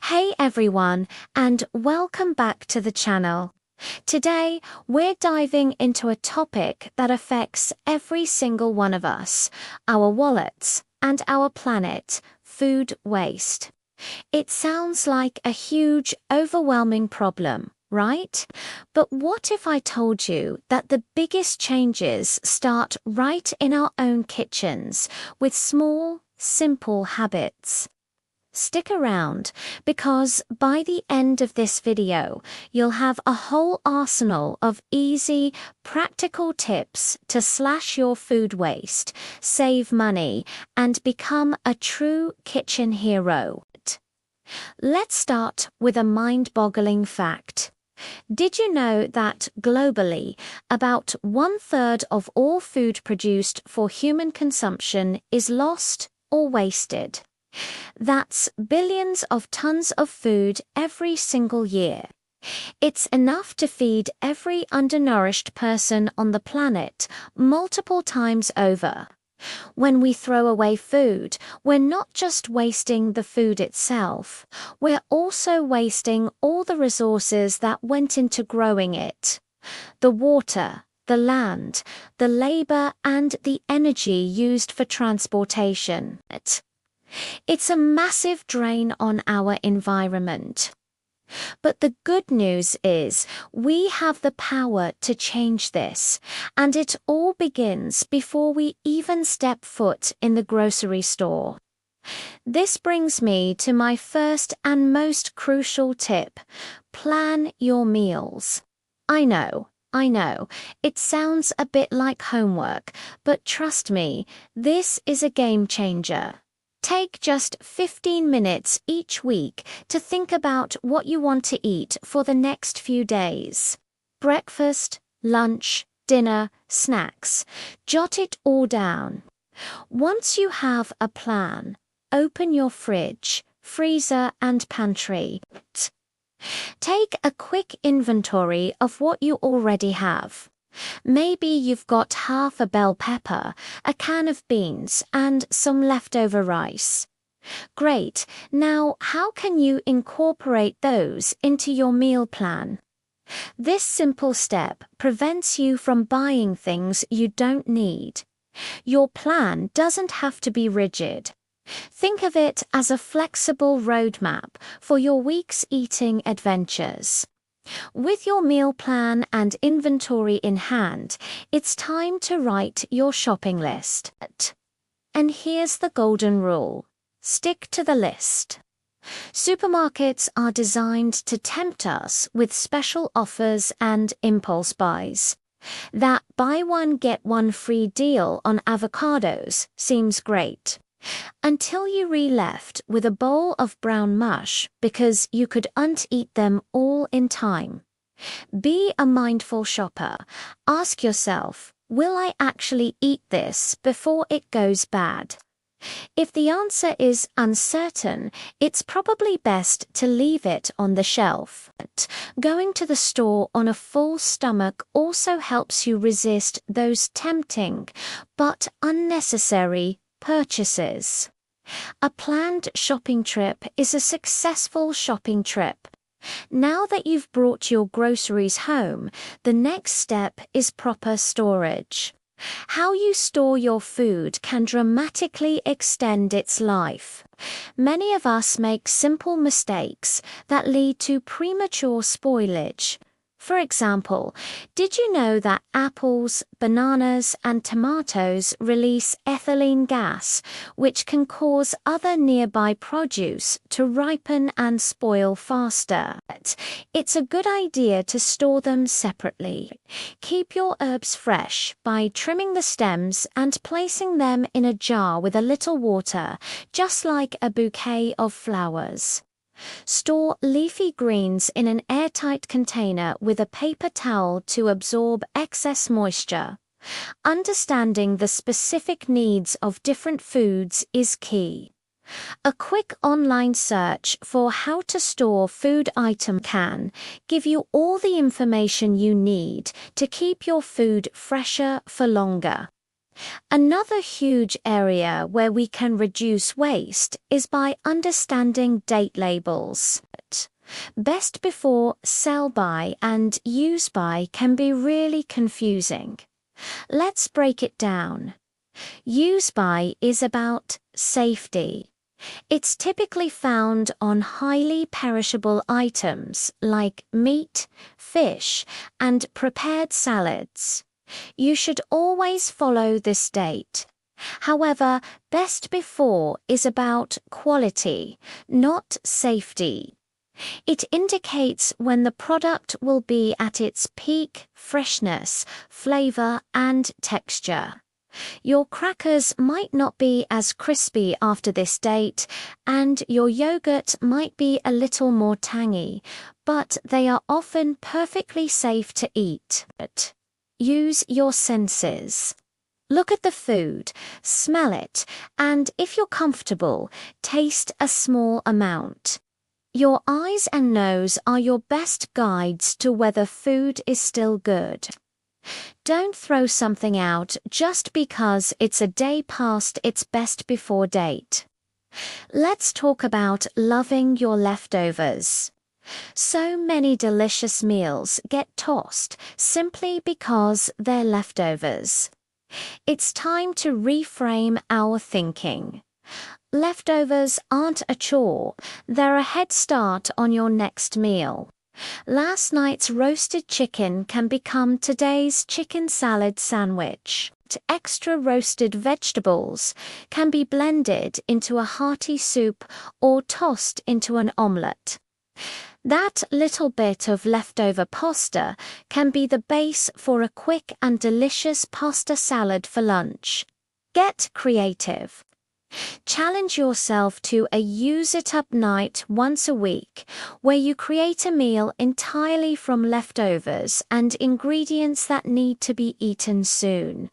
Hey everyone, and welcome back to the channel. Today, we're diving into a topic that affects every single one of us, our wallets, and our planet: food waste. It sounds like a huge, overwhelming problem, right? But what if I told you that the biggest changes start right in our own kitchens with small, simple habits? Stick around, because by the end of this video, you'll have a whole arsenal of easy, practical tips to slash your food waste, save money, and become a true kitchen hero. Let's start with a mind-boggling fact. Did you know that globally, about 1/3 of all food produced for human consumption is lost or wasted? That's billions of tons of food every single year. It's enough to feed every undernourished person on the planet multiple times over. When we throw away food, we're not just wasting the food itself, we're also wasting all the resources that went into growing it. The water, the land, the labor, and the energy used for transportation. It's a massive drain on our environment. But the good news is we have the power to change this, and it all begins before we even step foot in the grocery store. This brings me to my first and most crucial tip: plan your meals. I know, it sounds a bit like homework, but trust me, this is a game changer. Take just 15 minutes each week to think about what you want to eat for the next few days. Breakfast, lunch, dinner, snacks. Jot it all down. Once you have a plan, open your fridge, freezer, and pantry. Take a quick inventory of what you already have. Maybe you've got half a bell pepper, a can of beans, and some leftover rice. Great. Now, how can you incorporate those into your meal plan? This simple step prevents you from buying things you don't need. Your plan doesn't have to be rigid. Think of it as a flexible roadmap for your week's eating adventures. With your meal plan and inventory in hand, it's time to write your shopping list. And here's the golden rule: stick to the list. Supermarkets are designed to tempt us with special offers and impulse buys. That buy one get one free deal on avocados seems great, until you're left with a bowl of brown mush because you couldn't eat them all in time. Be a mindful shopper. Ask yourself, will I actually eat this before it goes bad? If the answer is uncertain, it's probably best to leave it on the shelf. Going to the store on a full stomach also helps you resist those tempting but unnecessary purchases. A planned shopping trip is a successful shopping trip. Now that you've brought your groceries home, the next step is proper storage. How you store your food can dramatically extend its life. Many of us make simple mistakes that lead to premature spoilage. For example, did you know that apples, bananas, and tomatoes release ethylene gas, which can cause other nearby produce to ripen and spoil faster? It's a good idea to store them separately. Keep your herbs fresh by trimming the stems and placing them in a jar with a little water, just like a bouquet of flowers. Store leafy greens in an airtight container with a paper towel to absorb excess moisture. Understanding the specific needs of different foods is key. A quick online search for how to store food item can give you all the information you need to keep your food fresher for longer. Another huge area where we can reduce waste is by understanding date labels. Best before, sell by, and use by can be really confusing. Let's break it down. Use by is about safety. It's typically found on highly perishable items like meat, fish, and prepared salads. You should always follow this date. However, best before is about quality, not safety. It indicates when the product will be at its peak freshness, flavor, and texture. Your crackers might not be as crispy after this date, and your yogurt might be a little more tangy, but they are often perfectly safe to eat. Use your senses. Look at the food, smell it, and if you're comfortable, taste a small amount. Your eyes and nose are your best guides to whether food is still good. Don't throw something out just because it's a day past its best before date. Let's talk about loving your leftovers. So many delicious meals get tossed simply because they're leftovers. It's time to reframe our thinking. Leftovers aren't a chore, they're a head start on your next meal. Last night's roasted chicken can become today's chicken salad sandwich. Extra roasted vegetables can be blended into a hearty soup or tossed into an omelette. That little bit of leftover pasta can be the base for a quick and delicious pasta salad for lunch. Get creative. Challenge yourself to a use-it-up night once a week, where you create a meal entirely from leftovers and ingredients that need to be eaten soon.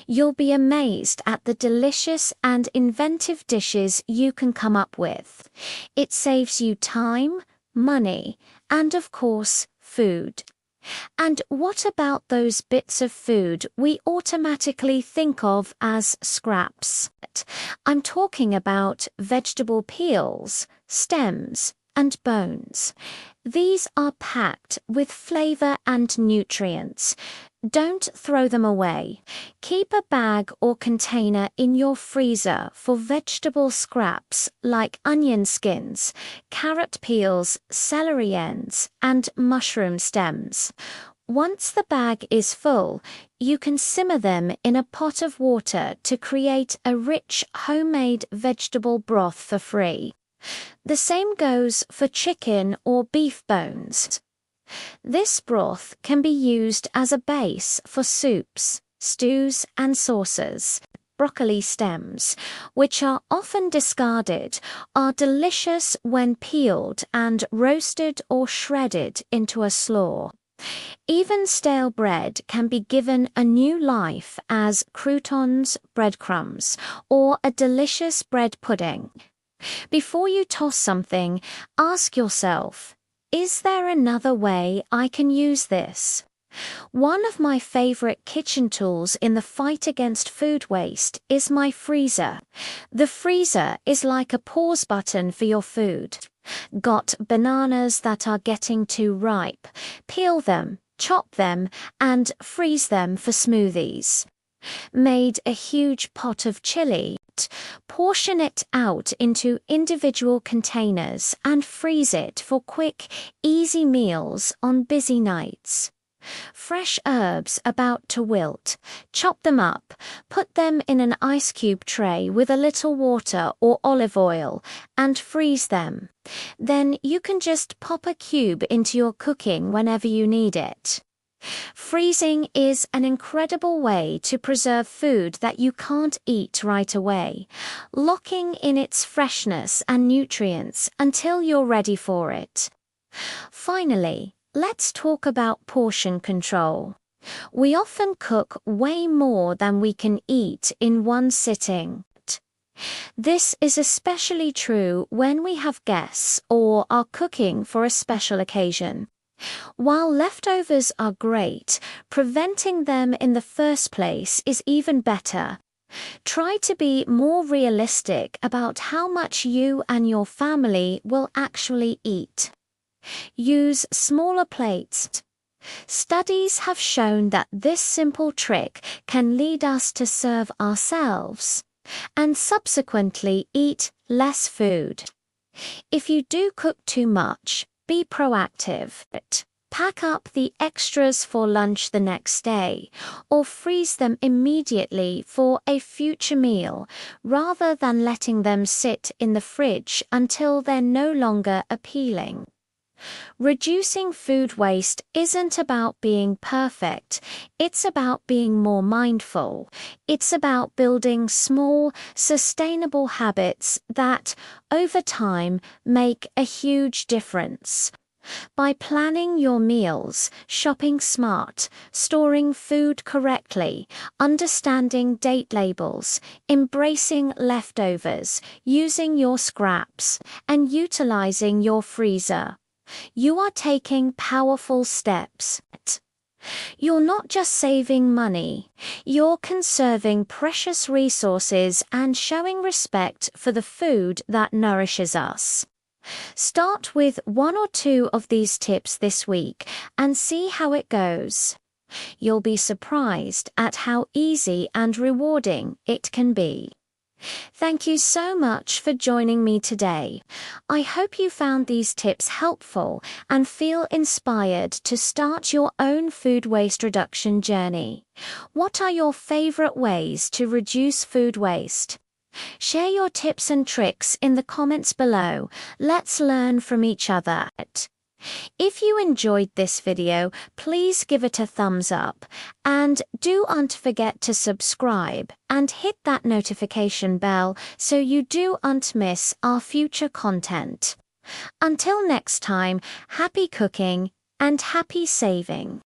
You'll be amazed at the delicious and inventive dishes you can come up with. It saves you time, money, and of course, food. And what about those bits of food we automatically think of as scraps? I'm talking about vegetable peels, stems, and bones. These are packed with flavor and nutrients. Don't throw them away. Keep a bag or container in your freezer for vegetable scraps like onion skins, carrot peels, celery ends, and mushroom stems. Once the bag is full, you can simmer them in a pot of water to create a rich homemade vegetable broth for free. The same goes for chicken or beef bones. This broth can be used as a base for soups, stews, and sauces. Broccoli stems, which are often discarded, are delicious when peeled and roasted or shredded into a slaw. Even stale bread can be given a new life as croutons, breadcrumbs, or a delicious bread pudding. Before you toss something, ask yourself, is there another way I can use this? One of my favorite kitchen tools in the fight against food waste is my freezer. The freezer is like a pause button for your food. Got bananas that are getting too ripe? Peel them, chop them, and freeze them for smoothies. Made a huge pot of chili? Portion it out into individual containers and freeze it for quick, easy meals on busy nights. Fresh herbs about to wilt, chop them up, put them in an ice cube tray with a little water or olive oil, and freeze them. Then you can just pop a cube into your cooking whenever you need it. Freezing is an incredible way to preserve food that you can't eat right away, locking in its freshness and nutrients until you're ready for it. Finally, let's talk about portion control. We often cook way more than we can eat in one sitting. This is especially true when we have guests or are cooking for a special occasion. While leftovers are great, preventing them in the first place is even better. Try to be more realistic about how much you and your family will actually eat. Use smaller plates. Studies have shown that this simple trick can lead us to serve ourselves and subsequently eat less food. If you do cook too much, be proactive. Pack up the extras for lunch the next day, or freeze them immediately for a future meal, rather than letting them sit in the fridge until they're no longer appealing. Reducing food waste isn't about being perfect, it's about being more mindful. It's about building small, sustainable habits that, over time, make a huge difference. By planning your meals, shopping smart, storing food correctly, understanding date labels, embracing leftovers, using your scraps, and utilizing your freezer, you are taking powerful steps. You're not just saving money, you're conserving precious resources and showing respect for the food that nourishes us. Start with 1 or 2 of these tips this week and see how it goes. You'll be surprised at how easy and rewarding it can be. Thank you so much for joining me today. I hope you found these tips helpful and feel inspired to start your own food waste reduction journey. What are your favorite ways to reduce food waste? Share your tips and tricks in the comments below. Let's learn from each other. If you enjoyed this video, please give it a thumbs up, and don't forget to subscribe and hit that notification bell so you don't miss our future content. Until next time, happy cooking and happy saving.